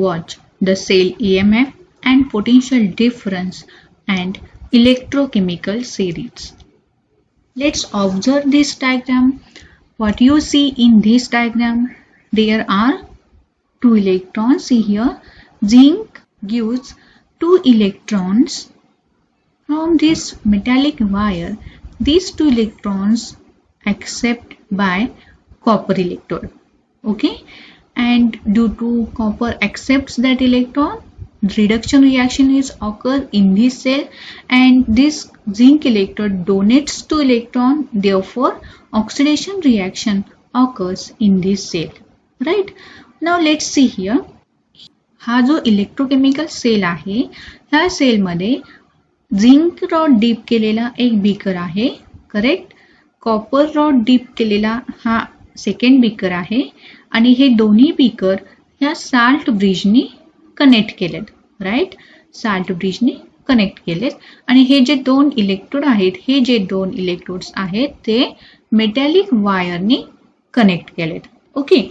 watch the cell EMF and potential difference and electrochemical series. Let's observe this diagram. What you see in this diagram, there are two electrons. See here, zinc gives two electrons from this metallic wire. These two electrons accept by copper electrode. Okay, and due to copper accepts that electron, reduction reaction is occur in this cell, and this zinc electrode donates to electron. Therefore, oxidation reaction occurs in this cell. Right? Now let's see here. हा जो electrochemical cell आहे, ह्या cell मध्ये zinc rod deep केलेला एक beaker आहे. Correct. Copper rod deep केलेला हा सेकंड बीकर आहे आणि हे दोन्ही बीकर ह्या साल्ट ब्रिजनी कनेक्ट केलेत. राईट. साल्ट ब्रिजनी कनेक्ट केलेत आणि हे जे दोन इलेक्ट्रोड आहेत, हे जे दोन इलेक्ट्रोड्स आहेत ते मेटॅलिक वायरनी कनेक्ट केलेत. ओके.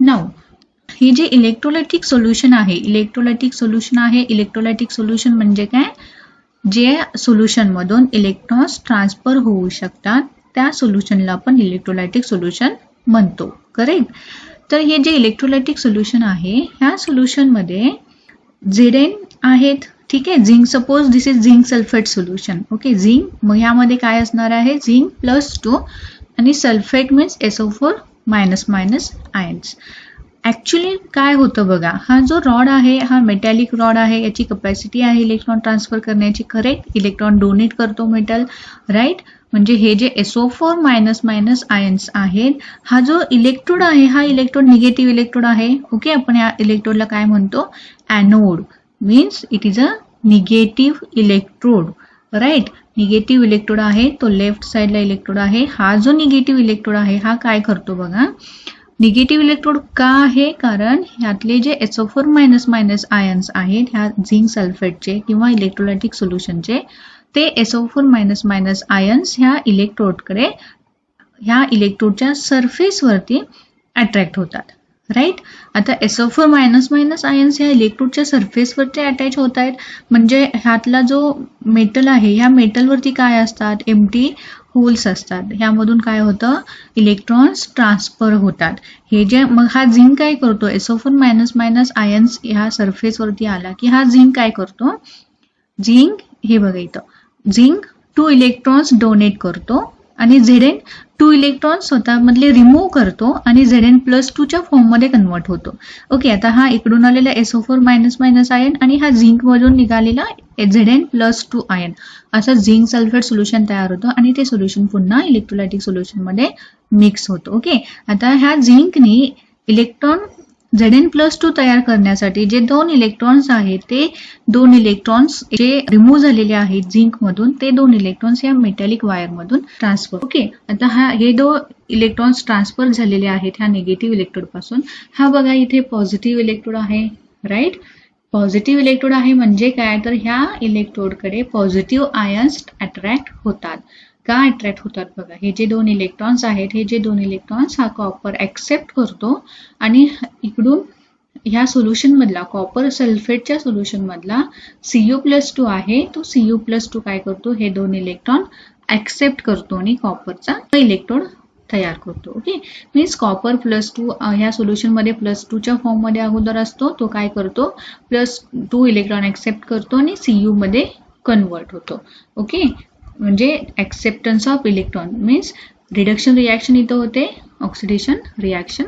नाउ हे जे इलेक्ट्रोलायटिक सोल्युशन आहे, इलेक्ट्रोलायटिक सोल्युशन म्हणजे काय? जे सोल्युशन मधून इलेक्ट्रॉन्स ट्रान्सफर होऊ शकतात त्या सोल्युशनला आपण इलेक्ट्रोलायटिक सोल्युशन म्हणतो. करेक्ट. तर हे जे इलेक्ट्रोलायटिक सोल्युशन आहे, ह्या सोल्युशन मध्ये Zn आहेत. ठीक आहे. Zinc, suppose this is zinc sulphate solution. Okay. Zinc, मग ह्यामध्ये काय असणार आहे? झिंक +2 आणि sulphate means SO4- ions. Actually काय होतं बघा, हा जो रॉड आहे हा मेटॅलिक रॉड आहे, याची कपॅसिटी आहे इलेक्ट्रॉन ट्रान्सफर करण्याची. करेक्ट. इलेक्ट्रॉन डोनेट करतो मेटल. राईट. म्हणजे हे जे SO4- आयन्स आहेत, हा जो इलेक्ट्रोड आहे हा इलेक्ट्रोड निगेटिव्ह इलेक्ट्रोड आहे. ओके. आपण या इलेक्ट्रोडला काय म्हणतो? Anode. Means it is a negative electrode. Right. Negative electrode आहे, तो लेफ्ट साइडला इलेक्ट्रोड आहे. हा जो निगेटिव्ह इलेक्ट्रोड आहे हा काय करतो बघा, निगेटिव्ह इलेक्ट्रोड का आहे? कारण ह्यातले जे SO4- आयन्स आहेत ह्या झिंक सल्फेटचे किंवा इलेक्ट्रोलायटिक सोल्युशनचे, ते SO4- आयन्स ह्या इलेक्ट्रोडकडे, ह्या इलेक्ट्रोडच्या सरफेसवरती अट्रॅक्ट होतात. राईट. आता SO4- आयन्स ह्या इलेक्ट्रोडच्या सरफेसवरती अटॅच होत आहेत, म्हणजे ह्यातला जो मेटल आहे ह्या मेटलवरती काय असतात? एम्प्टी होल्स असतात. ह्यामधून काय होतं? इलेक्ट्रॉन्स ट्रान्सफर होतात. हे जे मग हा झिंक काय करतो? SO4- आयन्स ह्या सरफेसवरती आला की हा झिंक काय करतो? झिंक, हे बघा इथं, झिंक 2 इलेक्ट्रॉन्स डोनेट करतो आणि Zn 2 इलेक्ट्रॉन्स स्वतःमधले रिमूव्ह करतो आणि Zn+2 च्या फॉर्ममध्ये कन्वर्ट होतो. ओके. आता हा इकडून आलेला SO4- आयन आणि हा झिंक मधून निघालेला Zn+2 आयन, असं झिंक सल्फेट सोल्युशन तयार होतं आणि ते सोल्युशन पुन्हा इलेक्ट्रोलायटिक सोल्युशन मध्ये मिक्स होतं. ओके. आता ह्या झिंकनी इलेक्ट्रॉन Zn+2 तयार करण्यासाठी जे दोन इलेक्ट्रॉन्स आहेत, ते दोन इलेक्ट्रॉन्स जे रिमूव्ह झालेले आहेत झिंक मधून, ते दोन इलेक्ट्रॉन्स या मेटॅलिक वायर मधून ट्रान्सफर. ओके. आता हे दोन इलेक्ट्रॉन्स ट्रान्सफर झालेले आहेत ह्या निगेटिव्ह इलेक्ट्रोड पासून. हा बघा इथे पॉझिटिव्ह इलेक्ट्रोड आहे. राईट. पॉझिटिव्ह इलेक्ट्रोड आहे म्हणजे काय? तर ह्या इलेक्ट्रोडकडे पॉझिटिव्ह आयन्स अट्रॅक्ट होतात. का अट्रॅक्ट होतात बघा, हे जे दोन इलेक्ट्रॉन्स आहेत, हे जे दोन इलेक्ट्रॉन्स हा कॉपर ऍक्सेप्ट करतो आणि इकडून ह्या सोल्युशन मधला, कॉपर सल्फेटच्या सोल्युशन मधला Cu+2 आहे, तो Cu+2 काय करतो? हे दोन इलेक्ट्रॉन ऍक्सेप्ट करतो आणि कॉपरचा इलेक्ट्रोड तयार करतो. ओके. मीन्स कॉपर +2 ह्या सोल्युशन मध्ये +2 च्या फॉर्म मध्ये अगोदर असतो, तो काय करतो? +2 इलेक्ट्रॉन ऍक्सेप्ट करतो आणि Cu मध्ये कन्वर्ट होतो. ओके. म्हणजे acceptance of electron means reduction reaction इथं होते, ऑक्सिडेशन रिएक्शन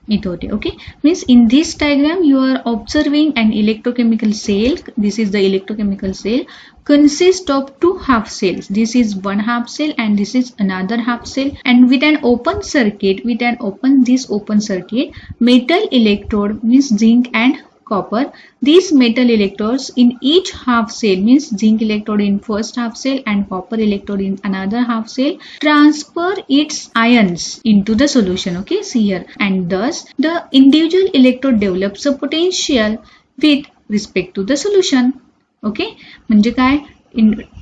इथं होते. Okay. Means in this diagram you are observing an electrochemical cell. This is the electrochemical cell consist of two half cells. This is one half cell and this is another half cell, and with an open circuit, this open circuit, metal electrode means zinc and copper. These metal electrodes in each half cell, means zinc electrode in first half cell and copper electrode in another half cell, transfer its ions into the solution. Okay, see here, and thus the individual electrode develops a potential with respect to the solution. Okay, म्हणजे काय?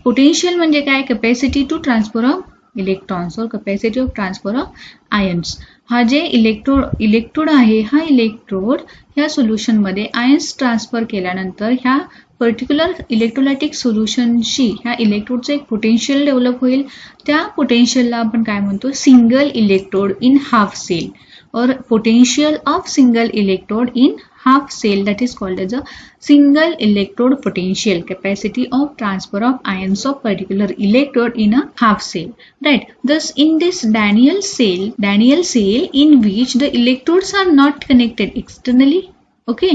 Potential म्हणजे काय? Capacity to transfer of electrons or capacity of transfer of ions. हा जे electrode आहे, हा electrode ह्या सोल्युशनमध्ये ions transfer केल्यानंतर ह्या पर्टिक्युलर इलेक्ट्रोलायटिक सोल्युशनशी ह्या इलेक्ट्रोडचं एक पोटेन्शियल डेव्हलप होईल. त्या पोटेन्शियलला आपण काय म्हणतो, single electrode in half cell or potential of single electrode in half cell, that is called as a single electrode potential, capacity of transfer of ions of particular electrode in a half cell, right? Thus in this Daniell cell in which the electrodes are not connected externally, okay,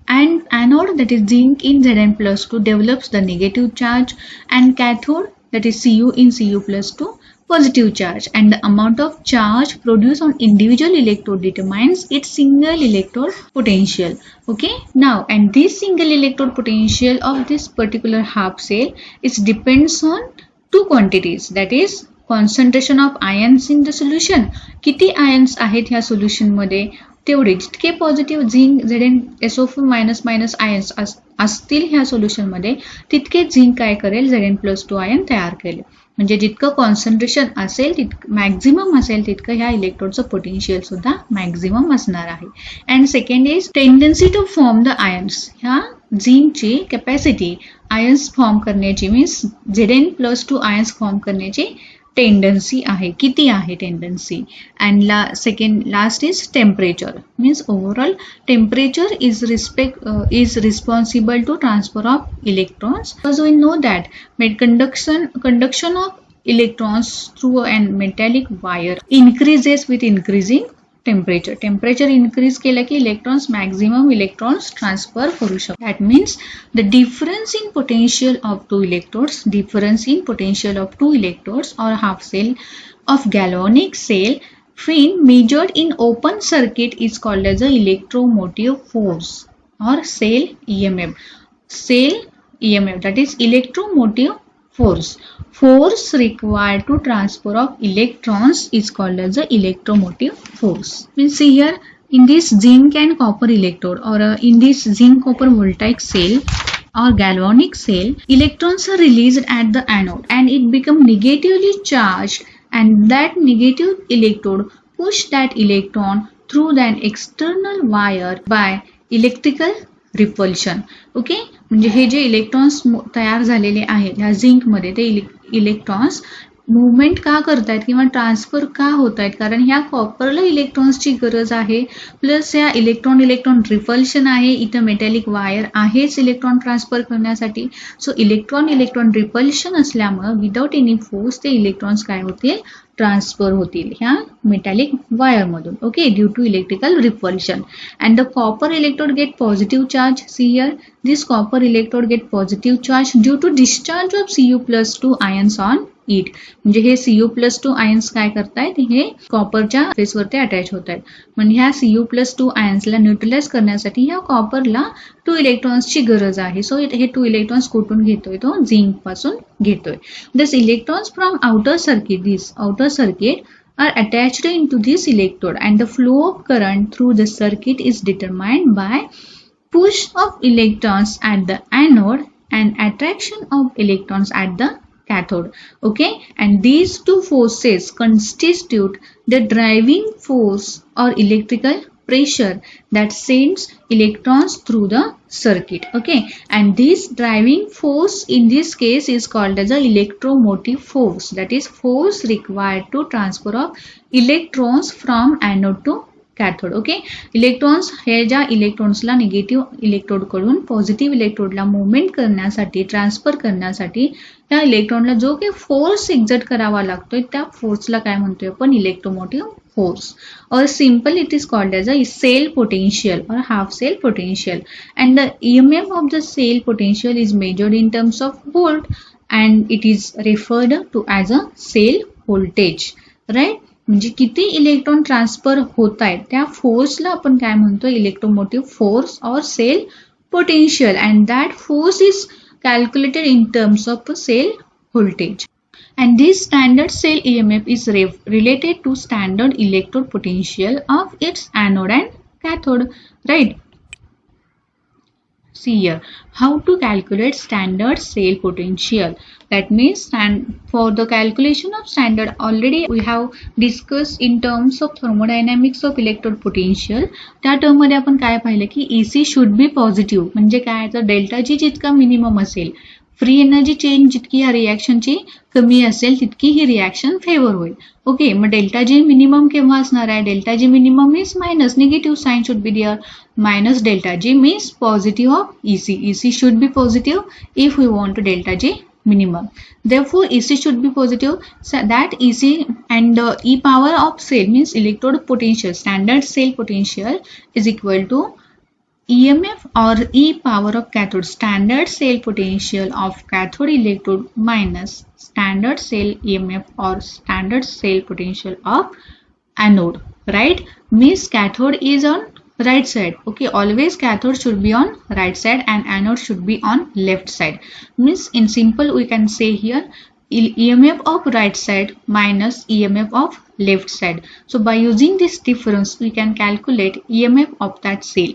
and anode, that is zinc in Zn plus 2, develops the negative charge, and cathode, that is Cu in Cu plus 2, positive charge, and the amount of charge produced on individual electrode determines its single electrode potential. Okay, now and this single electrode potential of this particular half cell is depends on two quantities, that is concentration of ions in the solution. किती ions आहेत ह्या solution मध्ये, तेवढे जितके positive zinc ZnSO4 minus minus ions असतील ह्या solution मध्ये, तितके झिंक काय करेल, Zn+2 आयन तयार करेल. म्हणजे जितकं कॉन्सन्ट्रेशन असेल, तितकं मॅक्झिमम असेल, तितकं ह्या इलेक्ट्रोडचं पोटेन्शियल सुद्धा मॅक्झिमम असणार आहे. And second is tendency to form the ions. ह्या झिंकची कॅपॅसिटी आयन्स फॉर्म करण्याची, मीन्स Zn+2 आयन्स फॉर्म करण्याची टेंडन्सी आहे, किती आहे tendency. And last is temperature, means overall temperature is responsible to transfer of electrons. Because we know that conduction of electrons through a metallic wire increases with increasing temperature. Temperature increase केला की electrons maximum electrons transfer करू शकतात. That means the difference in potential of two electrodes or half cell of galvanic cell when measured in open circuit is called as the electromotive force or cell EMF. Cell EMF, that is electromotive force required to transfer of electrons is called as the electromotive force. Means see here, in this zinc and copper electrode or in this zinc copper voltaic cell or galvanic cell, electrons are released at the anode and it become negatively charged, and that negative electrode push that electron through an external wire by electrical repulsion. Okay, म्हणजे हे जे electrons तयार झालेले आहेत ह्या zinc मध्ये, ते electrons movement का करतायत किंवा ट्रान्सफर का होत आहेत, कारण ह्या कॉपरला इलेक्ट्रॉन्सची गरज आहे, प्लस ह्या इलेक्ट्रॉन रिपल्शन आहे, इथं मेटॅलिक वायर आहेच इलेक्ट्रॉन ट्रान्सफर करण्यासाठी. सो इलेक्ट्रॉन रिपल्शन असल्यामुळे विदाउट एनी फोर्स ते इलेक्ट्रॉन्स काय होतील, ट्रान्सफर होतील ह्या मेटॅलिक वायर मधून. Okay, due to electrical repulsion. And the copper electrode get positive charge. See here, this copper electrode get positive charge due to discharge of Cu+2 ions on it. म्हणजे हे Cu+2 ions काय करतायत, हे कॉपरच्या फेसवरती attach होत आहेत. म्हणजे ह्या Cu+2 आयन्सला neutralise करण्यासाठी ह्या कॉपरला 2 इलेक्ट्रॉन्सची गरज आहे. सो हे 2 इलेक्ट्रॉन्स कुठून घेतोय, तो झिंक पासून घेतोय. This electrons from outer circuit are attached into this electrode and the flow of current through the circuit is determined by push of electrons at the anode and attraction of electrons at the cathode. Okay, and these two forces constitute the driving force or electrical pressure that sends electrons through the circuit. Okay, and this driving force in this case is called as the electromotive force, that is force required to transfer of electrons from anode to cathode. Okay, electrons हे ज्या इलेक्ट्रॉन्सला negative electrode कडून positive इलेक्ट्रोडला movement करण्यासाठी, transfer करण्यासाठी त्या इलेक्ट्रॉनला जो काही फोर्स एक्झर्ट करावा लागतोय, त्या फोर्सला काय म्हणतोय आपण, electromotive force, or simple it is called as a cell potential or half cell potential. And the EMF of the cell potential is measured in terms of volt and it is referred to as a cell voltage, right? म्हणजे किती electron transfer होत आहेत त्या फोर्सला आपण काय म्हणतो, electromotive force और cell potential, and that force is calculated in terms of cell voltage. And this standard cell EMF is related to standard electrode potential of its anode and cathode, right? See here, how to calculate standard cell potential. That means for the calculation of standard, already we have discussed in terms of thermodynamics of electrode potential. त्या term मध्ये आपण काय पाहिलं की EC should be positive. म्हणजे काय, तर delta G जितका मिनिमम असेल, फ्री एनर्जी चेंज जितकी ह्या रिॲक्शनची कमी असेल तितकी ही रिॲक्शन फेवर होईल. ओके, मग डेल्टा जी मिनिमम केव्हा असणार आहे? Delta G minimum means minus, negative sign should be there. Minus delta G means positive of EC. EC should be positive if we want to delta G minimum. Therefore, EC should be positive. So that EC and E power of cell means electrode potential, standard cell potential is equal to EMF or E power of cathode, standard cell potential of cathode electrode minus standard cell EMF or standard cell potential of anode. Right? Means cathode is on right side. Okay, always cathode should be on right side and anode should be on left side. Means in simple we can say here EMF of right side minus EMF of left side. So by using this difference we can calculate EMF of that cell.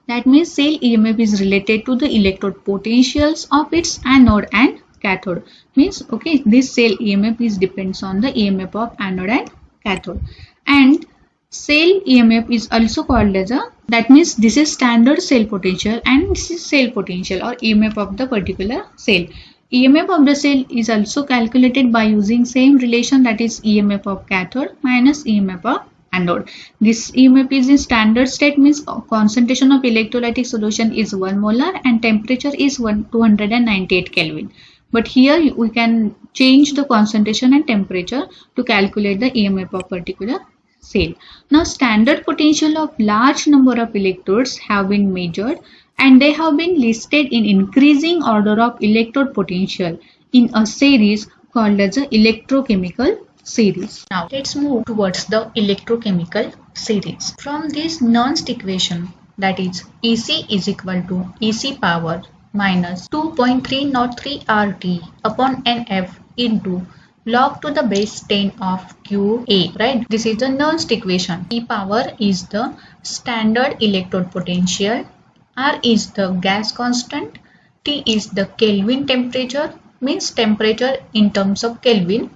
That means cell EMF is related to the electrode potentials of its anode and cathode. Means okay, this cell EMF is depends on the EMF of anode and cathode. And cell EMF is also called as a, that means this is standard cell potential and this is cell potential or EMF of the particular cell. EMF of the cell is also calculated by using same relation, that is EMF of cathode minus EMF of anode. This EMF is in standard state, means concentration of electrolytic solution is 1 molar and temperature is 298 Kelvin. But here we can change the concentration and temperature to calculate the EMF of particular cell. Now standard potential of large number of electrodes have been measured and they have been listed in increasing order of electrode potential in a series called as the electrochemical series. Now let's move towards the electrochemical series. From this Nernst equation, that is EC is equal to EC power minus 2.303 RT upon NF into log to the base 10 of QA, right? This is the Nernst equation. E power is the standard electrode potential, R is the gas constant, T is the Kelvin temperature, means temperature in terms of Kelvin,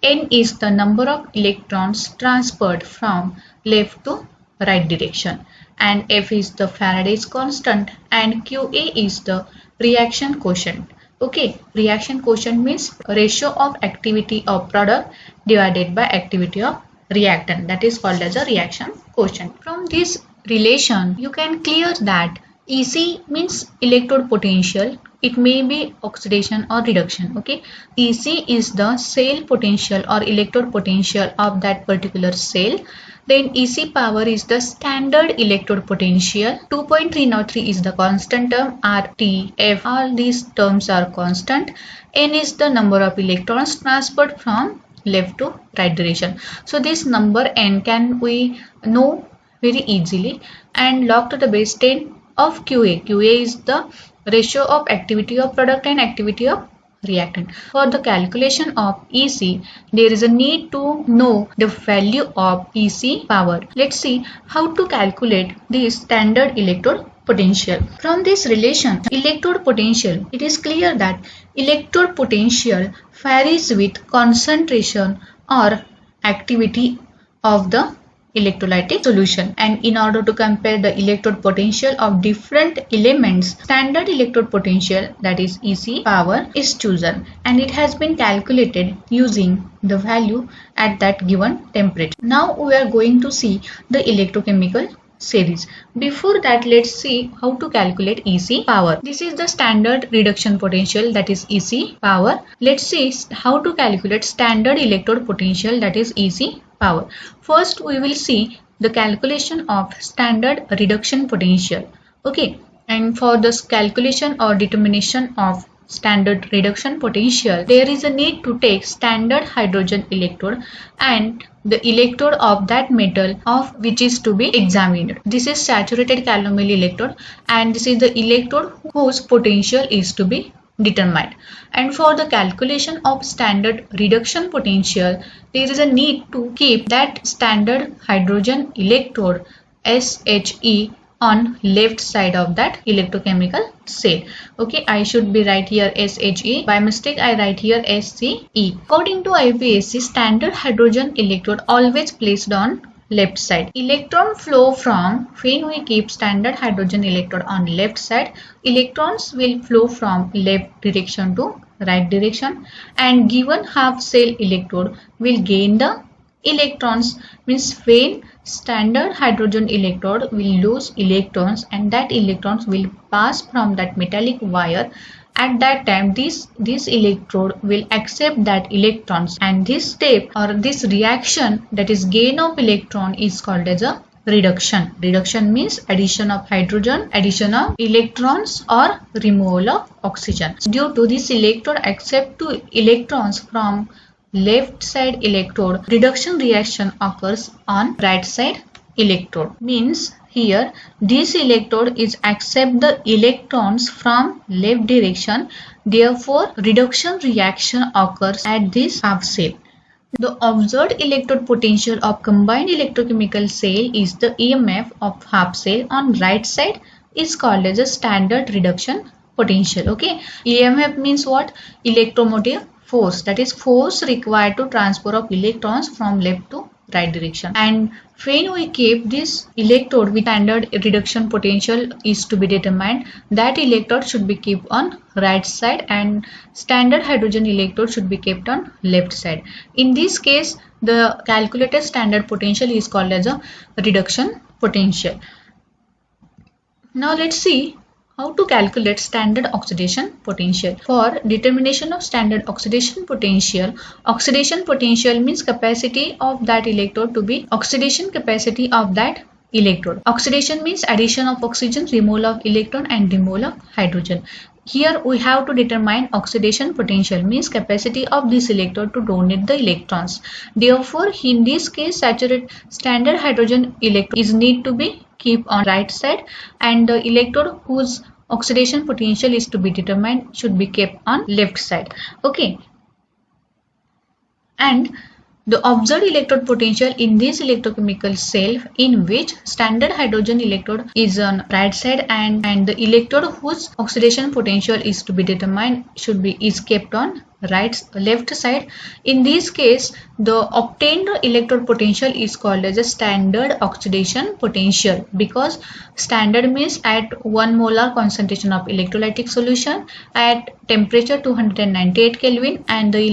N is the number of electrons transferred from left to right direction, and F is the Faraday's constant, and QA is the reaction quotient. Okay, reaction quotient means ratio of activity of product divided by activity of reactant, that is called as a reaction quotient. From this relation you can clear that EC means electrode potential, it may be oxidation or reduction. Okay, EC is the cell potential or electrode potential of that particular cell. Then EC power is the standard electrode potential. 2.303 is the constant term. R, T, F, all these terms are constant. N is the number of electrons transferred from left to right direction. So this number N can we know very easily, and log to the base 10 of QA. QA is the ratio of activity of product and activity of reactant. For the calculation of EC, there is a need to know the value of EC power. Let's see how to calculate this standard electrode potential. From this relation, electrode potential, it is clear that electrode potential varies with concentration or activity of the electrolytic solution, and in order to compare the electrode potential of different elements, standard electrode potential, that is EC power, is chosen, and it has been calculated using the value at that given temperature. Now we are going to see the electrochemical series. Before that, let's see how to calculate EC power. This is the standard reduction potential, that is EC power. Let's see how to calculate standard electrode potential, that is EC power. First we will see the calculation of standard reduction potential. Okay, and for this calculation or determination of standard reduction potential, there is a need to take standard hydrogen electrode and the electrode of that metal of which is to be examined. This is saturated calomel electrode, and this is the electrode whose potential is to be determined. And for the calculation of standard reduction potential, there is a need to keep that standard hydrogen electrode SHE on left side of that electrochemical cell. Okay, I should be write here SHE. By mistake I write here SCE. According to IUPAC, standard hydrogen electrode always placed on left side. Electron flow from, when we keep standard hydrogen electrode on left side, electrons will flow from left direction to right direction, and given half cell electrode will gain the electrons. Means when standard hydrogen electrode will lose electrons, and that electrons will pass from that metallic wire, at that time this electrode will accept that electrons, and this step or this reaction, that is gain of electron, is called as a reduction. Reduction means addition of hydrogen, addition of electrons, or removal of oxygen. Due to this electrode accept two electrons from left side electrode, reduction reaction occurs on right side electrode. Means here this electrode is accept the electrons from left direction, therefore reduction reaction occurs at this half cell. The observed electrode potential of combined electrochemical cell is the EMF of half cell on right side is called as a standard reduction potential. Okay, EMF means what? Electromotive force, that is force required to transfer of electrons from left to right direction. And when we keep this electrode with standard reduction potential is to be determined, that electrode should be kept on right side and standard hydrogen electrode should be kept on left side. In this case, the calculated standard potential is called as a reduction potential. Now let's see how to calculate standard oxidation potential. For determination of standard oxidation potential means capacity of that electrode to be oxidation capacity of that electrode. Oxidation means addition of oxygen, removal of electron, and removal of hydrogen. Here we have to determine oxidation potential means capacity of this electrode to donate the electrons. Therefore, in this case, saturated standard hydrogen electrode is need to be keep on right side, and the electrode whose oxidation potential is to be determined should be kept on left side. Okay, and the observed electrode potential in this electrochemical cell in which standard hydrogen electrode is on right side and the electrode whose oxidation potential is to be determined is kept on left side. In this case, the obtained electrode potential is called as a standard oxidation potential, because standard means at 1 molar concentration of electrolytic solution at temperature 298 Kelvin, and the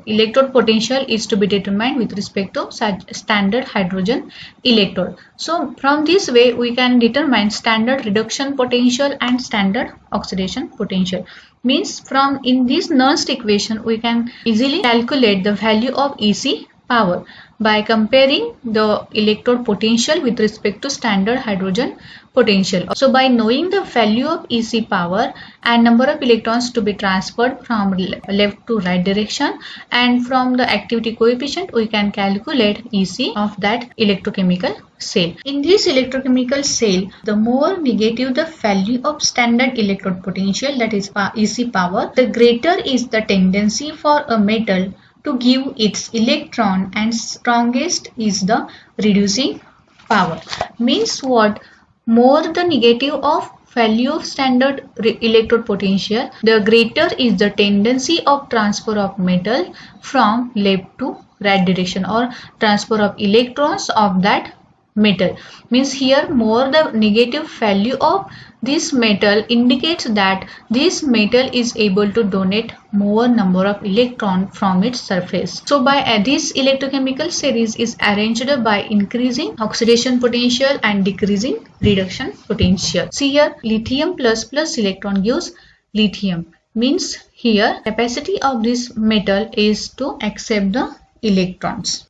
electrode potential is to be determined with respect to standard hydrogen electrode. So from this way we can determine standard reduction potential and standard oxidation potential. Means from in this Nernst equation we can easily calculate the value of EC power by comparing the electrode potential with respect to standard hydrogen potential. So by knowing the value of EC power and number of electrons to be transferred from left to right direction and from the activity coefficient, we can calculate EC of that electrochemical cell. In this electrochemical cell, the more negative the value of standard electrode potential, that is EC power, the greater is the tendency for a metal to give its electron, and strongest is the reducing power. Means what? More the negative of value of standard electrode potential, the greater is the tendency of transfer of metal from left to right direction or transfer of electrons of that metal. Means here more the negative value of this metal indicates that this metal is able to donate more number of electron from its surface. So by this electrochemical series is arranged by increasing oxidation potential and decreasing reduction potential. See here, lithium plus electron gives lithium. Means here capacity of this metal is to accept the electrons.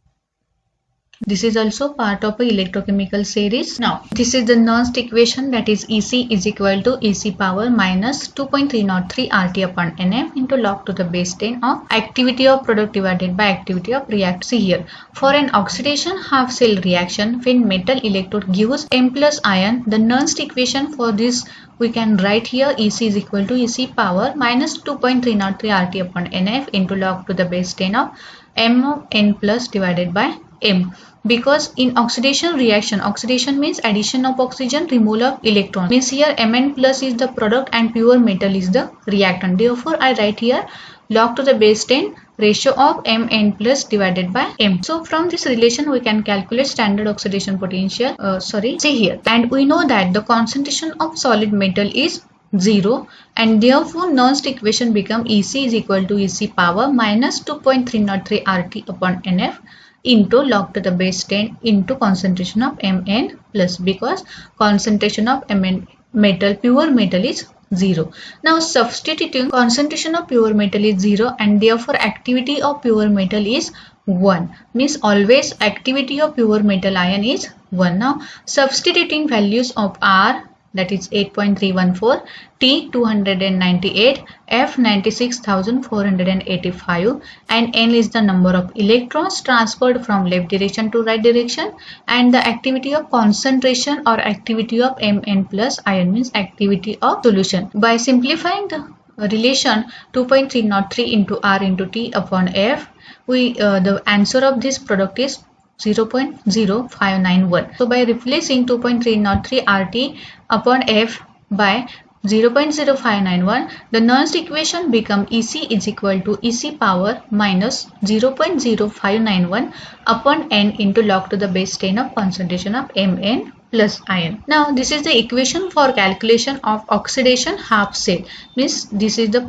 This is also part of a electrochemical series. Now, this is the Nernst equation, that is EC is equal to EC power minus 2.303 RT upon Nm into log to the base 10 of activity of product divided by activity of reactant. See here, for an oxidation half cell reaction when metal electrode gives M plus ion, the Nernst equation for this we can write here EC is equal to EC power minus 2.303 RT upon Nf into log to the base 10 of M of N plus divided by M. Because in oxidation reaction, oxidation means addition of oxygen, removal of electron. Means here Mn plus is the product and pure metal is the reactant. Therefore, I write here log to the base 10 ratio of Mn plus divided by M. So from this relation we can calculate standard oxidation potential. See here, and we know that the concentration of solid metal is 0, and therefore Nernst equation become Ec is equal to Ec power minus 2.303 RT upon Nf into log to the base 10 into concentration of Mn plus, because concentration of Mn metal, pure metal is 0. Now substituting concentration of pure metal is 0 and therefore activity of pure metal is 1. Means always activity of pure metal ion is 1. Now substituting values of R, that is 8.314, T 298, F 96,485, and N is the number of electrons transferred from left direction to right direction, and the activity of concentration or activity of Mn plus ion means activity of solution. By simplifying the relation 2.303 into R into T upon F, the answer of this product is 0.0591. So by replacing 2.303 RT upon F by 0.0591, the Nernst equation become Ec is equal to Ec power minus 0.0591 upon N into log to the base 10 of concentration of Mn plus ion. Now this is the equation for calculation of oxidation half cell. Means this is the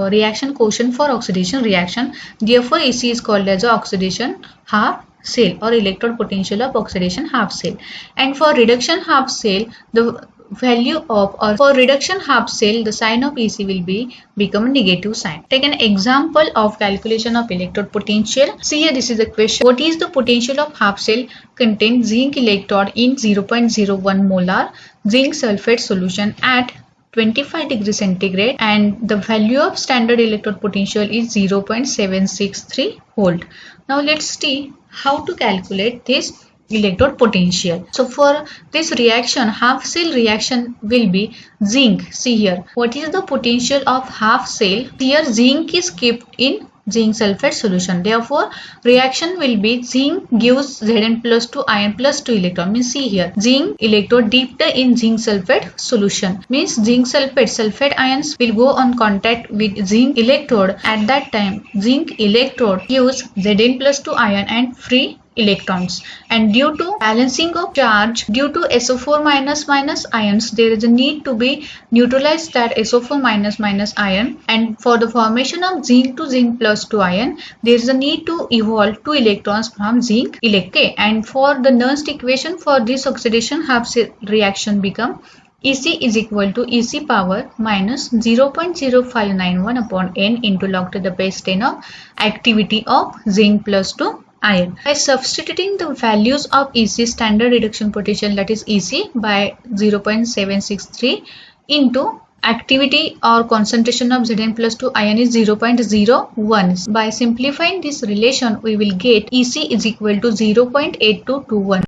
reaction quotient for oxidation reaction. Therefore Ec is called as a oxidation half cell or electrode potential of oxidation half cell. And for reduction half cell, the value of, or for reduction half cell, the sign of Ec will become negative sign. Take an example of calculation of electrode potential. See here, this is the question. What is the potential of half cell contain zinc electrode in 0.01 molar zinc sulfate solution at 25 degrees centigrade, and the value of standard electrode potential is 0.763 volt. Now let's see how to calculate this electrode potential. So for this reaction, half cell reaction will be zinc. See here, what is the potential of half cell? Here zinc is kept in zinc sulfate solution. Therefore reaction will be zinc gives Zn plus 2 ion plus 2 electron. Means see here, zinc electrode dipped in zinc sulfate solution. Means zinc sulfate ions will go on contact with zinc electrode. At that time zinc electrode gives Zn plus 2 ion and free electrons, and due to balancing of charge due to SO4 minus ions, there is a need to be neutralize that SO4 minus ion, and for the formation of zinc to zinc plus 2 ion, there is a need to evolve 2 electrons from zinc electrode. And for the Nernst equation for this oxidation half cell reaction become Ec is equal to Ec power minus 0.0591 upon N into log to the base 10 of activity of zinc plus 2 ion. By substituting the values of Ec standard reduction potential, that is Ec, by 0.763 into activity or concentration of Zn plus 2 ion is 0.01. By simplifying this relation, we will get Ec is equal to 0.8221.